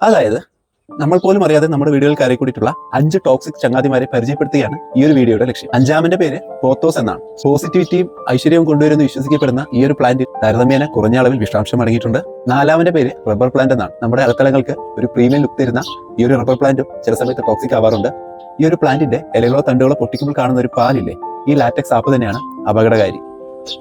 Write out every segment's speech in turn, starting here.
അതായത് നമ്മൾ പോലും അറിയാതെ നമ്മുടെ വീടുകളിൽ കയറി കൂടിയിട്ടുള്ള 5 ടോക്സിക് ചങ്ങാതിമാരെ പരിചയപ്പെടുത്തുകയാണ് ഈ ഒരു വീഡിയോയുടെ ലക്ഷ്യം. അഞ്ചാമന്റെ പേര് പോത്തോസ് എന്നാണ്. പോസിറ്റിവിറ്റിയും ഐശ്വര്യവും കൊണ്ടുവരുന്ന വിശ്വസിക്കപ്പെടുന്ന ഈ ഒരു പ്ലാന്റിൽ താരതമ്യേന കുറഞ്ഞ അളവിൽ വിഷാംശം അടങ്ങിയിട്ടുണ്ട്. നാലാമന്റെ പേര് റബ്ബർ പ്ലാന്റ് എന്നാണ്. നമ്മുടെ അകത്തളങ്ങൾക്ക് ഒരു പ്രീമിയം ലുക്ക് തരുന്ന ഈ ഒരു റബ്ബർ പ്ലാന്റും ചില സമയത്ത് ടോക്സിക് ആവാറുണ്ട്. ഈ ഒരു പ്ലാന്റിന്റെ ഇലകളോ തണ്ടുകളോ പൊട്ടിക്കുമ്പോൾ കാണുന്ന ഒരു പാലില്ലേ, ഈ ലാറ്റക്സ് ആപ്പ് തന്നെയാണ് അപകടകാരി.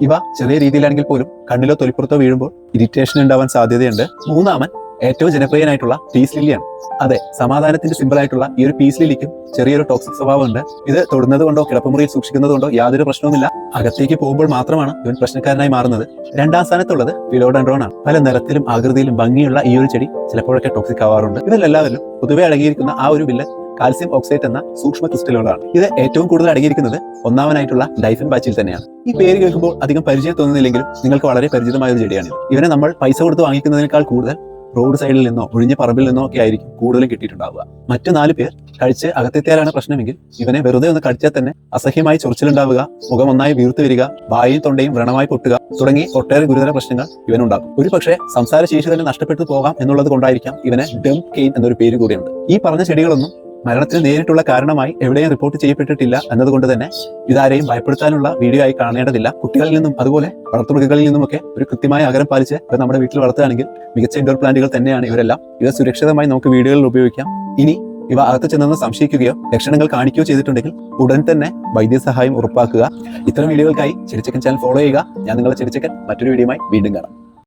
ഇവ ചെറിയ രീതിയിലാണെങ്കിൽ പോലും കണ്ണിലോ തൊലിപ്പുറത്തോ വീഴുമ്പോൾ ഇറിറ്റേഷൻ ഉണ്ടാവാൻ സാധ്യതയുണ്ട്. മൂന്നാമൻ ഏറ്റവും ജനപ്രിയനായിട്ടുള്ള പീസ് ലില്ലിയാണ്. അതെ, സമാധാനത്തിന്റെ സിമ്പിൾ ആയിട്ടുള്ള ഈ ഒരു പീസ് ലില്ലിക്കും ചെറിയൊരു ടോക്സിക് സ്വഭാവമുണ്ട്. ഇത് തൊടുന്നത് കൊണ്ടോ കിടപ്പുമുറിയിൽ സൂക്ഷിക്കുന്നത് കൊണ്ടോ യാതൊരു പ്രശ്നവുമില്ല. അകത്തേക്ക് പോകുമ്പോൾ മാത്രമാണ് ഇവൻ പ്രശ്നക്കാരനായി മാറുന്നത്. രണ്ടാം സ്ഥാനത്തുള്ളത് ഫിലോഡൻഡ്രോൺ ആണ്. പല നിറത്തിലും ആകൃതിയിലും ഭംഗിയുള്ള ഈ ഒരു ചെടി ചിലപ്പോഴൊക്കെ ടോക്സിക് ആവാറുണ്ട്. ഇതിലെല്ലാവരിലും പൊതുവെ അടങ്ങിയിരിക്കുന്ന ആ ഒരു വില്ലൻ കാൽസ്യം ഓക്സൈഡ് എന്ന സൂക്ഷ്മ ക്രിസ്റ്റലുകളാണ്. ഇത് ഏറ്റവും കൂടുതൽ അടങ്ങിയിരിക്കുന്നത് ഒന്നാമനായിട്ടുള്ള ഡൈഫൻ ബാച്ചിൽ തന്നെയാണ്. ഈ പേര് കേൾക്കുമ്പോൾ അധികം പരിചയം തോന്നുന്നില്ലെങ്കിലും നിങ്ങൾക്ക് വളരെ പരിചിതമായ ഒരു ചെടിയാണിത്. ഇവനെ നമ്മൾ പൈസ കൊടുത്ത് വാങ്ങിക്കുന്നതിനേക്കാൾ കൂടുതൽ റോഡ് സൈഡിൽ നിന്നോ ഒഴിഞ്ഞ പറമ്പിൽ നിന്നോ ഒക്കെ ആയിരിക്കും കൂടുതലും കിട്ടിയിട്ടുണ്ടാവുക. മറ്റു 4 പേർ കഴിച്ച് അകത്തെത്തിയാലാണ് പ്രശ്നമെങ്കിൽ ഇവനെ വെറുതെ ഒന്ന് കഴിച്ചാൽ തന്നെ അസഹ്യമായി ചൊറിച്ചിലുണ്ടാവുക, മുഖം ഒന്നായി വീർത്തു വരിക, വായും തൊണ്ടയും വ്രണമായി പൊട്ടുക തുടങ്ങി ഒട്ടേറെ ഗുരുതര പ്രശ്നങ്ങൾ ഇവനുണ്ടാകും. ഒരു പക്ഷേ സംസാരശേഷി തന്നെ നഷ്ടപ്പെട്ടു പോകാം എന്നുള്ളത് കൊണ്ടായിരിക്കാം ഇവന് ഡം കെയിൻ എന്നൊരു പേര് കൂടിയുണ്ട്. ഈ പറഞ്ഞ ചെടികളൊന്നും മരണത്തിന് നേരിട്ടുള്ള കാരണമായി എവിടെയും റിപ്പോർട്ട് ചെയ്യപ്പെട്ടിട്ടില്ല എന്നതുകൊണ്ട് തന്നെ ഇതാരെയും ഭയപ്പെടുത്താനുള്ള വീഡിയോ ആയി കാണേണ്ടതില്ല. കുട്ടികളിൽ നിന്നും അതുപോലെ വളർത്തുമൃഗങ്ങളിൽ നിന്നുമൊക്കെ ഒരു കൃത്യമായ അകലം പാലിച്ച് ഇവ നമ്മുടെ വീട്ടിൽ വളർത്തുകയാണെങ്കിൽ മികച്ച ഇൻഡോർ പ്ലാന്റുകൾ തന്നെയാണ് ഇവരെല്ലാം. ഇവ സുരക്ഷിതമായി നമുക്ക് വീടുകളിൽ ഉപയോഗിക്കാം. ഇനി ഇവ അകത്ത് ചെന്നെന്ന് സംശയിക്കുകയോ ലക്ഷണങ്ങൾ കാണിക്കുകയോ ചെയ്തിട്ടുണ്ടെങ്കിൽ ഉടൻ തന്നെ വൈദ്യസഹായം ഉറപ്പാക്കുക. ഇത്തരം വീഡിയോകൾക്കായി ചെടിച്ചക്കൻ ചാനൽ ഫോളോ ചെയ്യുക. ഞാൻ നിങ്ങളെ ചെടിച്ചക്കൻ മറ്റൊരു വീഡിയോയുമായി വീണ്ടും കാണാം.